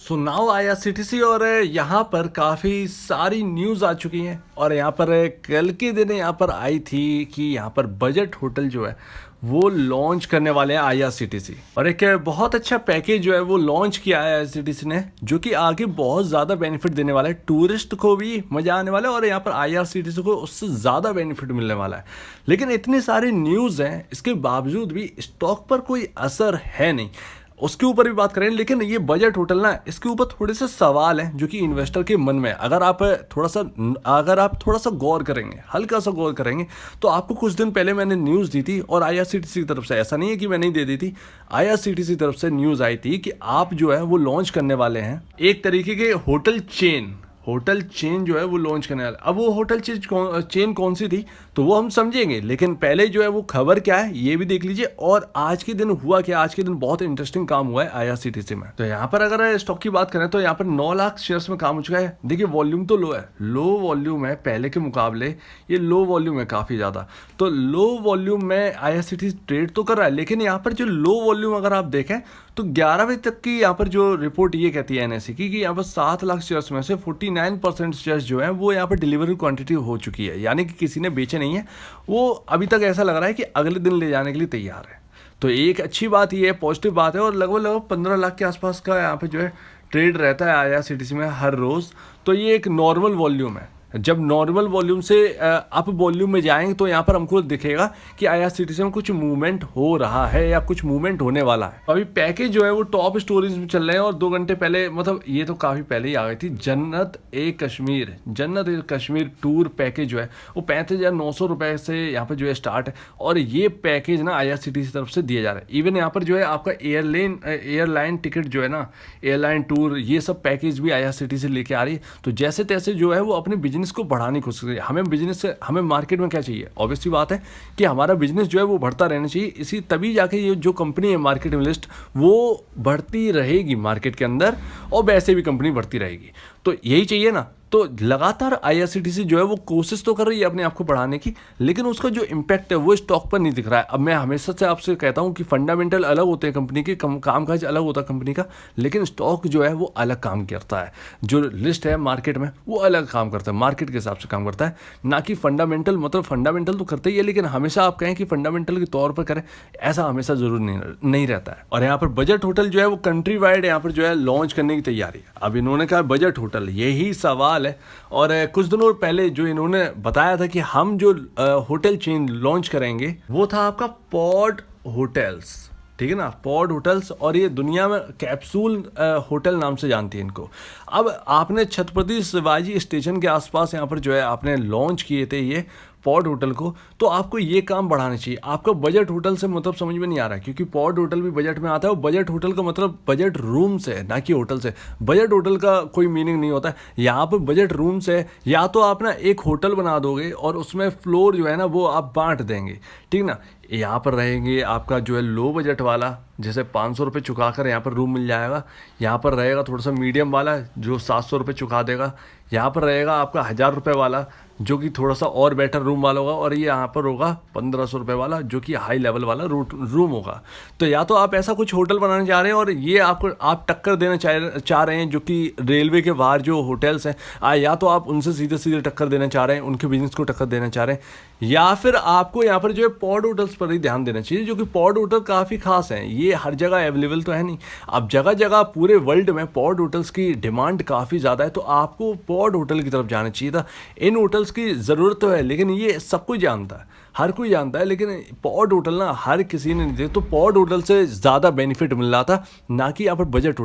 So now IRCTC और यहाँ पर काफ़ी सारी न्यूज़ आ चुकी हैं और यहाँ पर कल के दिन यहाँ पर आई थी कि यहाँ पर बजट होटल जो है वो लॉन्च करने वाले हैं आईआरसीटीसी और एक बहुत अच्छा पैकेज जो है वो लॉन्च किया है आईआरसीटीसी ने, जो कि आगे बहुत ज़्यादा बेनिफिट देने वाला है। टूरिस्ट को भी मज़ा आने वाला है और यहाँ पर आईआरसीटीसी को उससे ज़्यादा बेनिफिट मिलने वाला है। लेकिन इतनी सारी न्यूज़ हैं, इसके बावजूद भी स्टॉक पर कोई असर है नहीं। उसके ऊपर भी बात करें, लेकिन ये बजट होटल ना, इसके ऊपर थोड़े से सवाल हैं जो कि इन्वेस्टर के मन में है। अगर आप थोड़ा सा गौर करेंगे, हल्का सा गौर करेंगे, तो आपको कुछ दिन पहले मैंने न्यूज़ दी थी और आईआरसीटीसी की तरफ से, ऐसा नहीं है कि मैं नहीं दे दी थी, आईआरसीटीसी की तरफ से न्यूज़ आई थी कि आप जो है वो लॉन्च करने वाले हैं एक तरीके के होटल चेन जो है वो लॉन्च करने वाला। अब वो होटल चेन कौन सी थी तो वो हम समझेंगे, लेकिन पहले जो है वो खबर क्या है ये भी देख लीजिए। और आज के दिन हुआ क्या, आज के दिन बहुत इंटरेस्टिंग काम हुआ है आईआरसीटीसी में। तो यहाँ पर अगर स्टॉक की बात करें तो यहाँ पर 9 लाख शेयर्स में काम हो चुका है। देखिए वॉल्यूम तो लो है, लो वॉल्यूम है पहले के मुकाबले, ये लो वॉल्यूम है काफ़ी ज़्यादा। तो लो वॉल्यूम में आईआरसीटीसी ट्रेड तो कर रहा है, लेकिन यहाँ पर जो लो वॉल्यूम अगर आप देखें तो 11 बजे तक की यहाँ पर जो रिपोर्ट ये कहती है एनएससी की कि यहाँ पर 7 लाख शेयर्स में से 49% शेयर्स जो है वो यहाँ पर डिलीवरी क्वांटिटी हो चुकी है, यानी कि किसी ने बेचे नहीं है। वो अभी तक ऐसा लग रहा है कि अगले दिन ले जाने के लिए तैयार है। तो एक अच्छी बात ये है, पॉजिटिव बात है। और लगभग 15 लाख के आसपास का यहाँ पे जो है ट्रेड रहता है आईआरसीटीसी में हर रोज़। तो ये एक नॉर्मल वॉल्यूम है। जब नॉर्मल वॉल्यूम से अप वॉल्यूम में जाएंगे तो यहाँ पर हमको दिखेगा कि आईआरसीटीसी में कुछ मूवमेंट हो रहा है या कुछ मूवमेंट होने वाला है। अभी पैकेज जो है वो टॉप स्टोरीज में चल रहे हैं और 2 घंटे पहले, मतलब ये तो काफ़ी पहले ही आ गई थी, जन्नत ए कश्मीर टूर पैकेज जो है वो 35,900 रुपये से यहाँ पर जो है स्टार्ट है। और ये पैकेज ना आईआरसीटीसी की तरफ से दिया जा रहा है। इवन यहाँ पर जो है आपका एयरलाइन टिकट जो है ना, एयरलाइन टूर, ये सब पैकेज भी आईआरसीटीसी लेके आ रही है। तो जैसे तैसे जो है वो अपने बिजनेस को बढ़ाने की कोशिश करिए। हमें मार्केट में क्या चाहिए, ऑब्वियस सी बात है कि हमारा बिजनेस जो है वो बढ़ता रहना चाहिए। इसी तभी जाके ये जो कंपनी है मार्केट में लिस्ट, वो बढ़ती रहेगी मार्केट के अंदर और वैसे भी कंपनी बढ़ती रहेगी। तो यही चाहिए ना। तो लगातार आईआरसीटीसी जो है वो कोशिश तो कर रही है अपने आप को बढ़ाने की, लेकिन उसका जो इम्पैक्ट है वो स्टॉक पर नहीं दिख रहा है। अब मैं हमेशा से आपसे कहता हूँ कि फंडामेंटल अलग होते हैं कंपनी के, कामकाज अलग होता है कंपनी का, लेकिन स्टॉक जो है वो अलग काम करता है। जो लिस्ट है मार्केट में वो अलग काम करता है, मार्केट के हिसाब से काम करता है, ना कि फंडामेंटल। मतलब फंडामेंटल तो करते ही है, लेकिन हमेशा आप कहें कि फंडामेंटल के तौर पर करें, ऐसा हमेशा जरूर नहीं रहता है। और यहाँ पर बजट होटल जो है वो कंट्री वाइड यहाँ पर जो है लॉन्च करने की तैयारी है। अब इन्होंने कहा बजट होटल, यही सवाल है। और कुछ दिनों पहले जो इन्होंने बताया था कि हम जो होटल चेन लॉन्च करेंगे वो था आपका पॉड होटल्स, ठीक है ना, पॉड होटल्स। और ये दुनिया में कैप्सूल होटल नाम से जानती है इनको। अब आपने छत्रपति शिवाजी स्टेशन के आसपास यहाँ पर जो है आपने लॉन्च किए थे ये पॉड होटल को, तो आपको ये काम बढ़ाना चाहिए। आपका बजट होटल से मतलब समझ में नहीं आ रहा है, क्योंकि पॉड होटल भी बजट में आता है और बजट होटल का मतलब बजट रूम से है, ना कि होटल से। बजट होटल का कोई मीनिंग नहीं होता है। यहाँ पर बजट रूम से, या तो आप ना एक होटल बना दोगे और उसमें फ्लोर जो है ना वो आप बांट देंगे, ठीक ना। यहाँ पर रहेंगे आपका जो है लो बजट वाला, जैसे 500 रुपये चुका कर यहाँ पर रूम मिल जाएगा। यहाँ पर रहेगा थोड़ा सा मीडियम वाला जो 700 रुपये चुका देगा। यहाँ पर रहेगा आपका 1000 रुपये वाला जो कि थोड़ा सा और बेटर रूम वाला होगा। और ये यहाँ पर होगा 1500 रुपये वाला जो कि हाई लेवल वाला रूम होगा। तो या तो आप ऐसा कुछ होटल बनाने जा रहे हैं और ये आप टक्कर देना चाह रहे हैं जो कि रेलवे के बाहर जो होटल्स हैं, या तो आप उनसे सीधे टक्कर देना चाह रहे हैं, उनके बिजनेस को टक्कर देना चाह रहे हैं, या फिर आपको यहाँ पर जो है पॉड होटल्स पर ही ध्यान देना चाहिए, जो कि पॉड होटल काफ़ी खास हैं। ये हर जगह अवेलेबल तो है नहीं। अब जगह जगह पूरे वर्ल्ड में पॉड होटल्स की डिमांड काफ़ी ज़्यादा है, तो आपको पॉड होटल की तरफ जाना चाहिए था। इन होटल्स की ज़रूरत तो है, लेकिन ये सब कुछ जानता है, हर कोई जानता है, लेकिन पॉड होटल ना हर किसी ने नहीं दिया। तो पॉड होटल से ज़्यादा बेनिफिट मिल रहा था, ना कि यहाँ पर बजट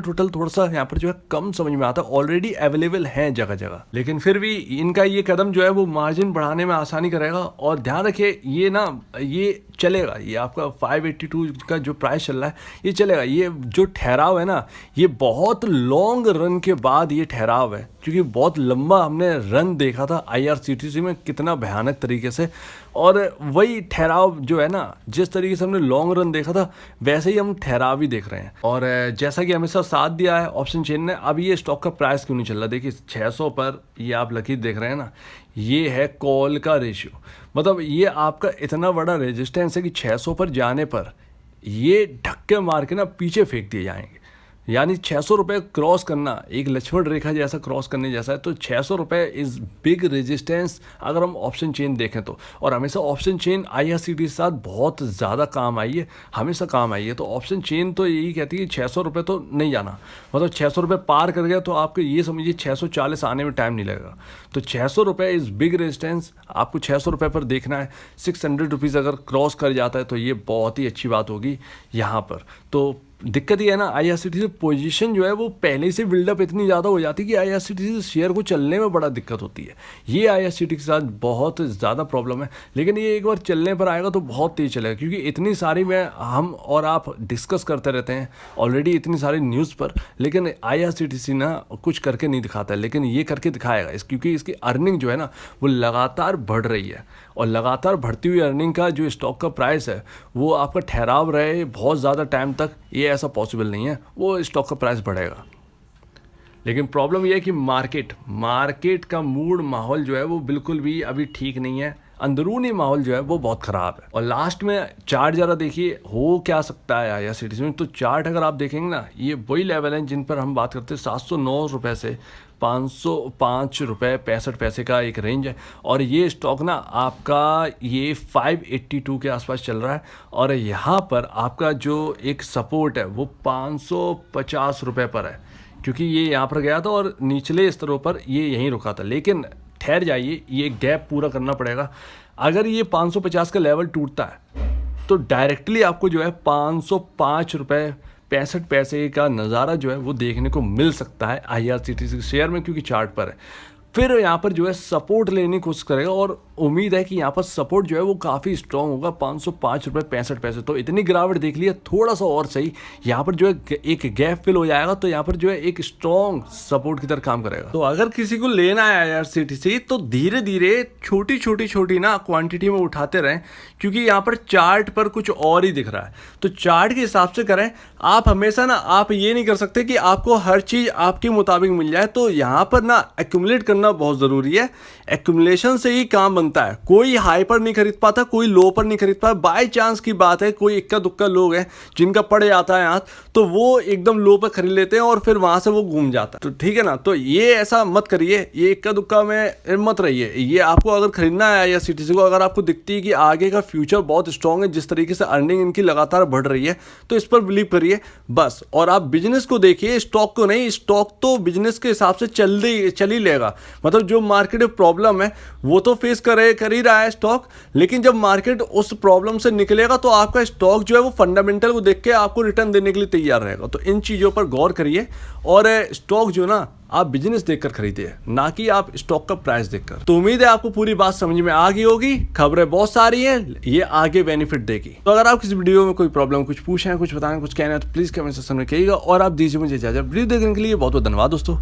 होटल थोड़ा सा यहाँ पर जो है कम समझ में आता, ऑलरेडी अवेलेबल हैं जगह जगह। लेकिन फिर भी इनका ये कदम जो है वो मार्जिन बढ़ाने में आसानी करेगा। और ध्यान रखिए ये चलेगा, ये आपका 582 का जो प्राइस चल रहा है ये चलेगा। ये जो ठहराव है ना, ये बहुत लॉन्ग रन के बाद ये ठहराव है, क्योंकि बहुत लंबा हमने रन देखा था आईआरसीटीसी में कितना भयानक तरीके से। और वही ठहराव जो है ना, जिस तरीके से हमने लॉन्ग रन देखा था वैसे ही हम ठहराव भी देख रहे हैं। और जैसा कि हमेशा साथ दिया है ऑप्शन चेन ने, अब ये स्टॉक का प्राइस क्यों नहीं चल रहा, देखिए 600 पर ये आप लकीर देख रहे हैं ना, ये है कॉल का रेशियो। मतलब ये आपका इतना बड़ा रेजिस्टेंस है कि 600 पर जाने पर ये धक्के मार के ना पीछे फेंक दिए जाएंगे। यानी 600 रुपये क्रॉस करना एक लक्ष्मण रेखा जैसा क्रॉस करने जैसा है। तो 600 रुपये इज़ बिग रेजिस्टेंस अगर हम ऑप्शन चेन देखें तो। और हमेशा ऑप्शन चेन IRCTC के साथ बहुत ज़्यादा काम आई है, हमेशा काम आई है। तो ऑप्शन चेन तो यही कहती है 600 रुपये तो नहीं जाना, मतलब 600 रुपये पार कर गया तो आपको ये समझिए 640 आने में टाइम नहीं लगेगा। तो 600 रुपये इज़ बिग रेजिस्टेंस, आपको 600 रुपये पर देखना है। 600 रुपीज़ अगर क्रॉस कर जाता है तो ये बहुत ही अच्छी बात होगी यहाँ पर। तो दिक्कत ये है ना, IRCTC पोजीशन जो है वो पहले से बिल्डअप इतनी ज़्यादा हो जाती है कि IRCTC शेयर को चलने में बड़ा दिक्कत होती है। ये IRCTC के साथ बहुत ज़्यादा प्रॉब्लम है। लेकिन ये एक बार चलने पर आएगा तो बहुत तेज़ चलेगा, क्योंकि इतनी सारी हम और आप डिस्कस करते रहते हैं ऑलरेडी इतनी सारी न्यूज़ पर। लेकिन IRCTC ना कुछ करके नहीं दिखाता है, लेकिन ये करके दिखाएगा क्योंकि इसकी अर्निंग जो है ना वो लगातार बढ़ रही है। और लगातार बढ़ती हुई अर्निंग का जो स्टॉक का प्राइस है वो आपका ठहराव रहे बहुत ज़्यादा टाइम तक, ये ऐसा पॉसिबल नहीं है, वो स्टॉक का प्राइस बढ़ेगा। लेकिन प्रॉब्लम ये है कि मार्केट का मूड माहौल जो है वो बिल्कुल भी अभी ठीक नहीं है, अंदरूनी माहौल जो है वो बहुत ख़राब है। और लास्ट में चार्ट ज़रा देखिए हो क्या सकता है IRCTC में। तो चार्ट अगर आप देखेंगे ना, ये वही लेवल हैं जिन पर हम बात करते हैं 709 रुपये से 505 रुपये 65 पैसे का एक रेंज है। और ये स्टॉक ना आपका ये 582 के आसपास चल रहा है। और यहाँ पर आपका जो एक सपोर्ट है वो 550 रुपये पर है, क्योंकि ये यहाँ पर गया था और निचले स्तरों पर ये यहीं रुका था। लेकिन ठहर जाइए, ये गैप पूरा करना पड़ेगा। अगर ये 550 का लेवल टूटता है तो डायरेक्टली आपको जो है 505 रुपये 65 पैसे का नज़ारा जो है वो देखने को मिल सकता है IRCTC शेयर में, क्योंकि चार्ट पर है। फिर यहाँ पर जो है सपोर्ट लेने की कोशिश करेगा और उम्मीद है कि यहाँ पर सपोर्ट जो है वो काफ़ी स्ट्रॉन्ग होगा 505 रुपये 65 पैसे। तो इतनी गिरावट देख लिया, थोड़ा सा और सही यहाँ पर जो है एक गैप फिल हो जाएगा तो यहाँ पर जो है एक स्ट्रॉन्ग सपोर्ट की तरह काम करेगा। तो अगर किसी को लेना है IRCTC तो धीरे धीरे छोटी ना क्वांटिटी में उठाते रहें, क्योंकि यहाँ पर चार्ट पर कुछ और ही दिख रहा है। तो चार्ट के हिसाब से करें आप हमेशा ना, आप ये नहीं कर सकते कि आपको हर चीज़ आपके मुताबिक मिल जाए। तो यहाँ पर ना एक्यूमुलेट करना बहुत ज़रूरी है, एक्यूमुलेशन से ही काम बनता है। कोई हाई पर नहीं खरीद पाता, कोई लो पर नहीं खरीद पाता। बाय चांस की बात है, कोई इक्का दुक्का लोग हैं जिनका पड़ जाता है हाथ, तो वो एकदम लो पर खरीद लेते हैं और फिर वहाँ से वो घूम जाता है। तो ठीक है ना, तो ये ऐसा मत करिए, ये इक्का दुक्का में मत रहिए। ये आपको अगर खरीदना है IRCTC को, अगर आपको दिखती है कि आगे का फ्यूचर बहुत स्ट्रॉन्ग है, जिस तरीके से अर्निंग इनकी लगातार बढ़ रही है, तो इस पर बिलीव करिए बस। और आप बिजनेस को देखिए, स्टॉक को नहीं। स्टॉक तो बिजनेस के हिसाब से चल ही लेगा। मतलब जो मार्केट में प्रॉब्लम है वो तो फेस कर ही रहा है स्टॉक, लेकिन जब मार्केट उस प्रॉब्लम से निकलेगा तो आपका स्टॉक जो है वो फंडामेंटल को देख के आपको रिटर्न देने के लिए तैयार रहेगा। तो इन चीज़ों पर गौर करिए और स्टॉक जो ना आप बिजनेस देखकर खरीदिए, ना कि आप स्टॉक का प्राइस देखकर। तो उम्मीद है आपको पूरी बात समझ में आ गई होगी। खबरें बहुत सारी हैं, ये आगे बेनिफिट देगी। तो अगर आप किसी वीडियो में कोई प्रॉब्लम, कुछ पूछें, कुछ बताएं, कुछ कहना है तो प्लीज कमेंट सेक्शन में कहिएगा। और आप दीजिए मुझे इजाजत। वीडियो देखने के लिए बहुत बहुत धन्यवाद दोस्तों।